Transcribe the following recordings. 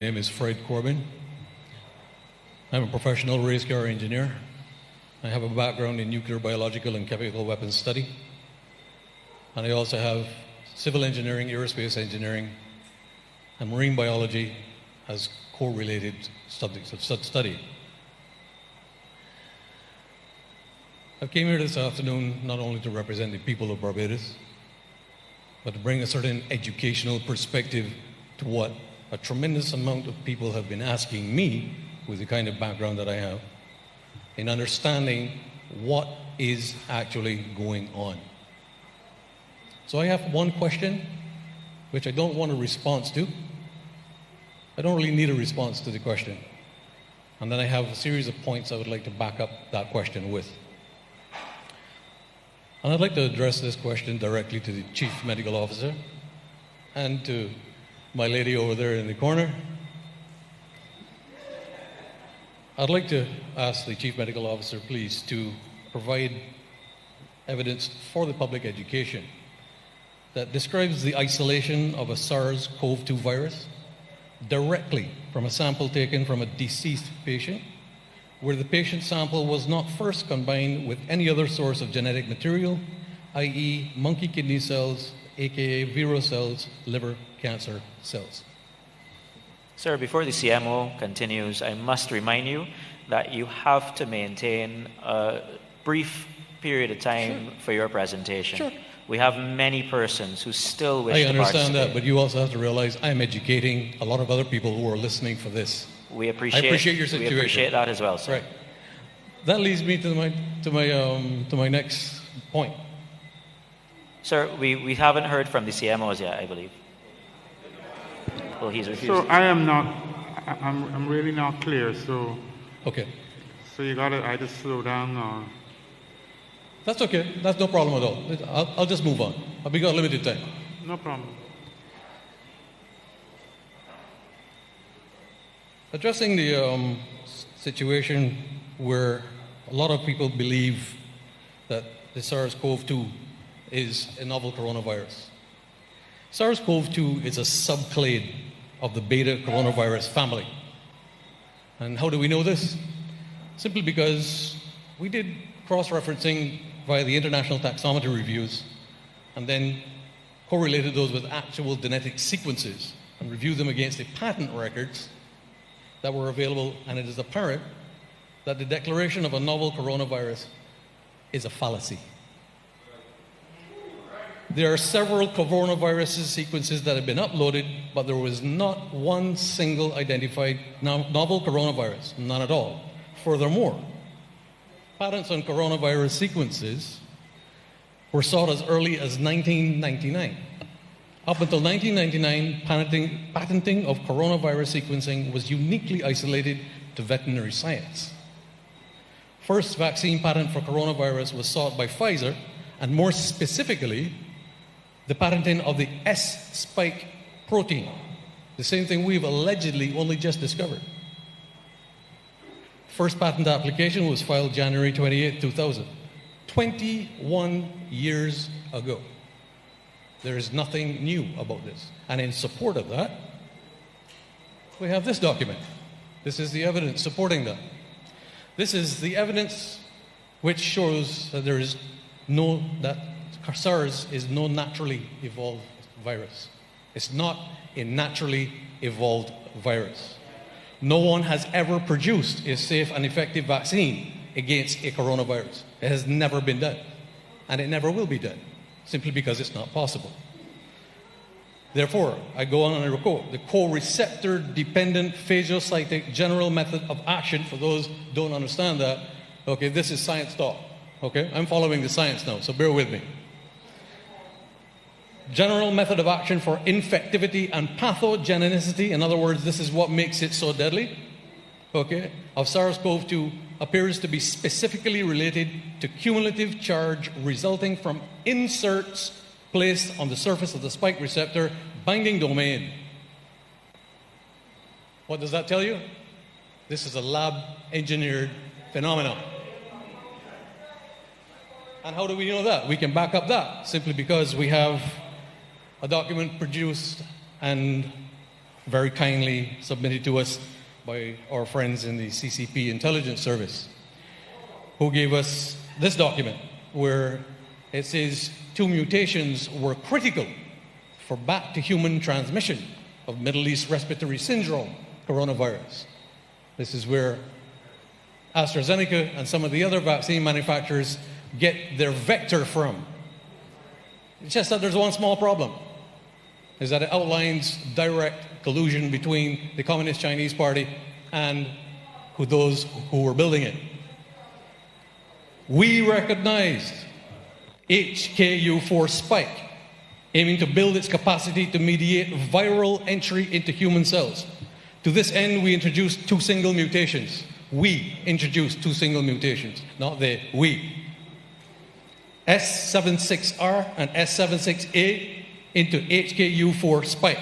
My name is Corbin. I'm a professional race car engineer. I have a background in nuclear, biological, and chemical weapons study. And I also have civil engineering, aerospace engineering, and marine biology as core-related subjects of study. I came here this afternoon not only to represent the people of Barbados, but to bring a certain educational perspective to what a tremendous amount of people have been asking me, with the kind of background that I have, in understanding what is actually going on. So I have one question, which I don't want a response to. I don't really need a response to the question. And then I have a series of points I would like to back up that question with. And I'd like to address this question directly to the Chief Medical Officer and to my lady over there in the corner. I'd like to ask the Chief Medical Officer, please, to provide evidence for the public education that describes the isolation of a SARS-CoV-2 virus directly from a sample taken from a deceased patient, where the patient sample was not first combined with any other source of genetic material, i.e. monkey kidney cells, aka vero cells, liver cancer cells. Sir, before the CMO continues, I must remind you that you have to maintain a brief period of time for your presentation. Sure. We have many persons who still wish to participate. I understand that, but you also have to realize I'm educating a lot of other people who are listening for this. I appreciate your situation. We appreciate that as well, sir. Right. That leads me to my next point. Sir, we haven't heard from the CMOs yet, I believe. Well, he's refused. So I'm really not clear. So okay. So you gotta either slow down or. That's okay. That's no problem at all. I'll just move on. We got limited time. No problem. Addressing the situation where a lot of people believe that the SARS-CoV-2 is a novel coronavirus. SARS-CoV-2 is a subclade of the beta coronavirus family. And how do we know this? Simply because we did cross-referencing via the international taxonomy reviews and then correlated those with actual genetic sequences and reviewed them against the patent records that were available, and it is apparent that the declaration of a novel coronavirus is a fallacy. There are several coronavirus sequences that have been uploaded, but there was not one single identified novel coronavirus, none at all. Furthermore, patents on coronavirus sequences were sought as early as 1999. Up until 1999, patenting of coronavirus sequencing was uniquely isolated to veterinary science. First vaccine patent for coronavirus was sought by Pfizer, and more specifically, the patenting of the S-spike protein, the same thing we've allegedly only just discovered. First patent application was filed January 28, 2000, 21 years ago. There is nothing new about this. And in support of that, we have this document. This is the evidence supporting that. This is the evidence which shows that that SARS is no naturally evolved virus. It's not a naturally evolved virus. No one has ever produced a safe and effective vaccine against a coronavirus. It has never been done. And it never will be done, simply because it's not possible. Therefore, I go on and I quote, the co-receptor dependent phagocytic general method of action, for those who don't understand that, okay, this is science talk, okay? I'm following the science now, so bear with me. General method of action for infectivity and pathogenicity, in other words, this is what makes it so deadly, okay, of SARS-CoV-2 appears to be specifically related to cumulative charge resulting from inserts placed on the surface of the spike receptor binding domain. What does that tell you? This is a lab-engineered phenomenon. And how do we know that? We can back up that simply because we have a document produced and very kindly submitted to us by our friends in the CCP Intelligence Service, who gave us this document where it says 2 mutations were critical for back-to-human transmission of Middle East respiratory syndrome coronavirus. This is where AstraZeneca and some of the other vaccine manufacturers get their vector from. It's just that there's one small problem, is that it outlines direct collusion between the Communist Chinese Party and those who were building it. We recognized HKU4 spike, aiming to build its capacity to mediate viral entry into human cells. To this end, we introduced 2 single mutations. We introduced 2 single mutations, not they, we. S76R and S76A into HKU4 spike.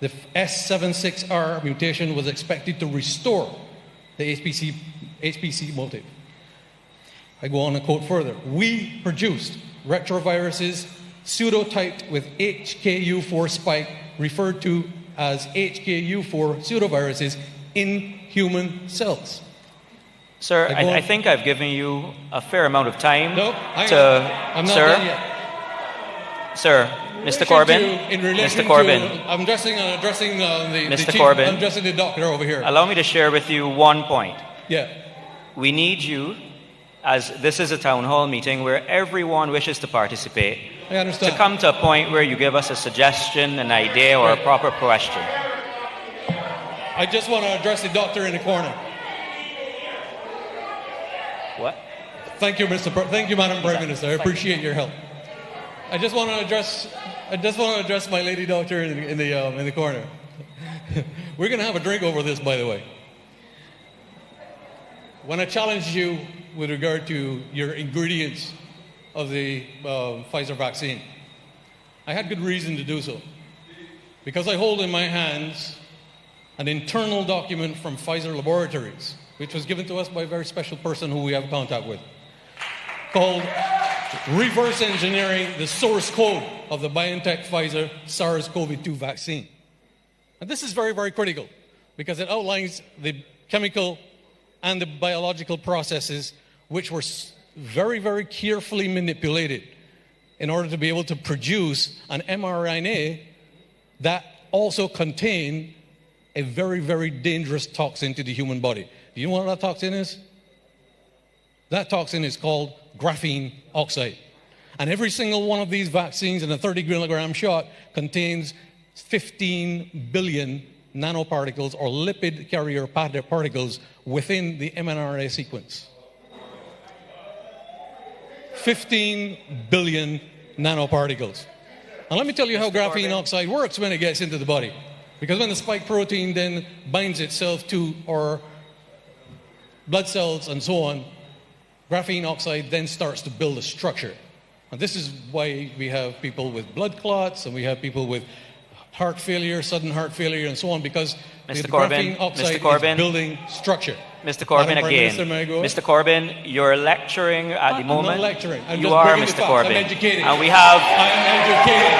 The S76R mutation was expected to restore the HPC motif. I go on and quote further. We produced retroviruses pseudotyped with HKU4 spike, referred to as HKU4 pseudoviruses, in human cells. Sir, I think I've given you a fair amount of time I'm not sir, done yet. Sir, Mr. Corbin, Mr. Corbin. I'm addressing the Mr. chief, Corbin. I'm addressing the doctor over here. Allow me to share with you one point. Yeah. We need you, as this is a town hall meeting where everyone wishes to participate, I understand. to come to a point where you give us a suggestion, an idea, or a proper question. I just want to address the doctor in the corner. What? Thank you, Thank you, Madam Prime Minister. I appreciate your help. I just want to address my lady doctor in the corner. We're going to have a drink over this, by the way. When I challenged you with regard to your ingredients of the Pfizer vaccine, I had good reason to do so, because I hold in my hands an internal document from Pfizer Laboratories, which was given to us by a very special person who we have contact with, called Reverse Engineering the Source Code of the BioNTech Pfizer SARS-CoV-2 vaccine. And this is very, very critical, because it outlines the chemical and the biological processes which were very, very carefully manipulated in order to be able to produce an mRNA that also contained a very, very dangerous toxin to the human body. Do you know what that toxin is? That toxin is called graphene oxide. And every single one of these vaccines in a 30-milligram shot contains 15 billion nanoparticles or lipid carrier particles within the mRNA sequence. 15 billion nanoparticles. And let me tell you how graphene oxide works when it gets into the body. Because when the spike protein then binds itself to our blood cells and so on, graphene oxide then starts to build a structure. And this is why we have people with blood clots and we have people with heart failure, sudden heart failure, and so on, because the graphene oxide is building structure. Mr. Corbin, again. Mr. Corbin, you're lecturing at the moment. I'm not lecturing. You are, Mr. Corbin. I'm educated. And we have... I'm educated.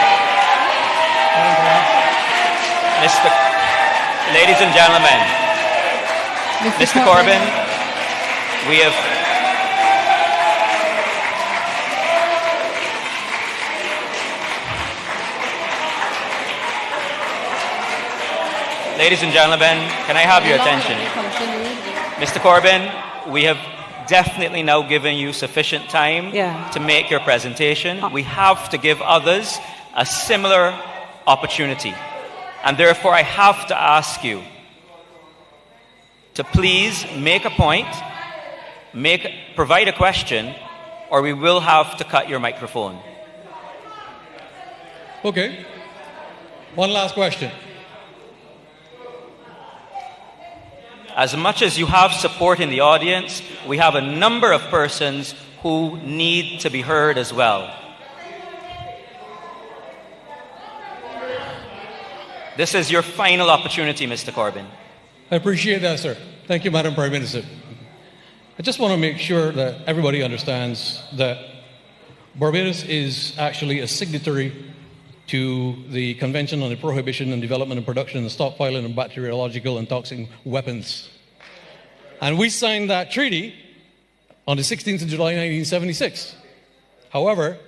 Ladies and gentlemen, Mr. Corbin, we have... Ladies and gentlemen, can I have your attention? Mr. Corbin, we have definitely now given you sufficient time to make your presentation. We have to give others a similar opportunity. And therefore, I have to ask you to please make a point, provide a question, or we will have to cut your microphone. Okay. One last question. As much as you have support in the audience, we have a number of persons who need to be heard as well. This is your final opportunity, Mr. Corbin. I appreciate that, sir. Thank you, Madam Prime Minister. I just want to make sure that everybody understands that Barbados is actually a signatory to the Convention on the Prohibition and Development and Production and Stockpiling of Bacteriological and Toxic Weapons. And we signed that treaty on the 16th of July 1976. However,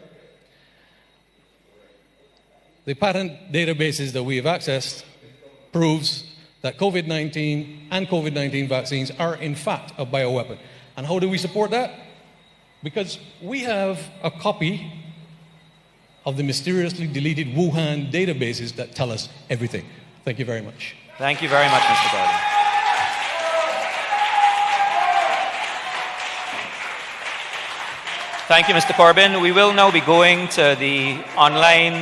the patent databases that we have accessed proves that COVID-19 and COVID-19 vaccines are in fact a bioweapon. And how do we support that? Because we have a copy of the mysteriously deleted Wuhan databases that tell us everything. Thank you very much. Thank you very much, Mr. Corbin. Thank you, Mr. Corbin. We will now be going to the online